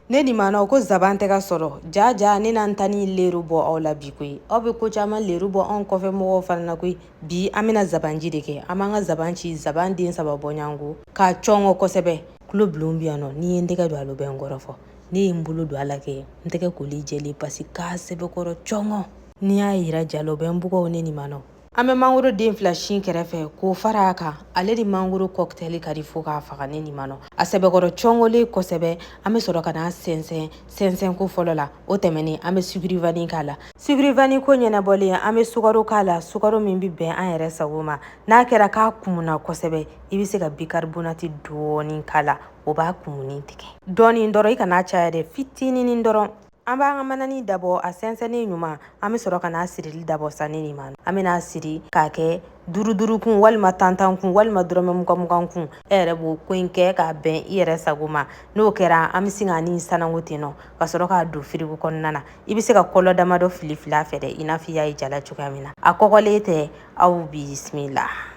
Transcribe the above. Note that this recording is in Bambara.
Ne ni mana ko zaban tɛ ka sɔrɔ ja ne n'an ta ni leru bɔ aw la bi koyi aw bɛ ko caman leru bɔ anw kɔfɛ mɔgɔw fana na koyi bi an bɛna zabanji de kɛ an b'an ka zaban ci zaban den 3 bɔ ɲango k'a cɔngɔ kosɛbɛ kulo bulon bi yan nɔ ni ye n tɛgɛ don a lo bɛ n kɔrɔ fɔ ne ye n bolo don a la kɛ n tɛgɛ koli jɛlen pasi k'a sɛbɛkɔrɔ cɔngɔ ni y'a yira jalo bɛ n bugɔw ne ni mana an bɛ mangoro den 2 sin kɛrɛfɛ k'o fara a kan ale de mangoro cocktail ka di fo k'a faga ne ni mana a sɛbɛkɔrɔ cɔngɔlen kosɛbɛ an bɛ sɔrɔ ka na sɛnsɛn ko fɔlɔ la o tɛmɛnen an bɛ suguri vanille k'a la suguri vanille ko ɲɛnabɔlen an bɛ sukaro k'a la sukaro min bɛ bɛn an yɛrɛ sago ma n'a kɛra k'a kumuna kosɛbɛ i bɛ se ka bicarbonate dɔɔni k'a la o b'a kumuni tigɛ dɔɔni dɔrɔn i kana caya dɛ fitinin dɔrɔn an b'an ka manani dabɔ a sɛnsɛnni ɲuman an bɛ sɔrɔ ka n'a sirili dabɔ sa ne ni mana an bɛ n'a siri k'a kɛ duruduru kun walima tantan kun walima dɔrɔmɛ 20 kun e yɛrɛ b'o ko in kɛ k'a bɛn i yɛrɛ sago ma n'o kɛra an bɛ sin k'a ni sanango ten nɔ ka sɔrɔ k'a don firigo kɔnɔna na i bɛ se ka kɔlɔ damadɔ fili a fɛ dɛ i n'a fɔ i y'a ye jala cogoya min na a kɔgɔlen tɛ aw bisimila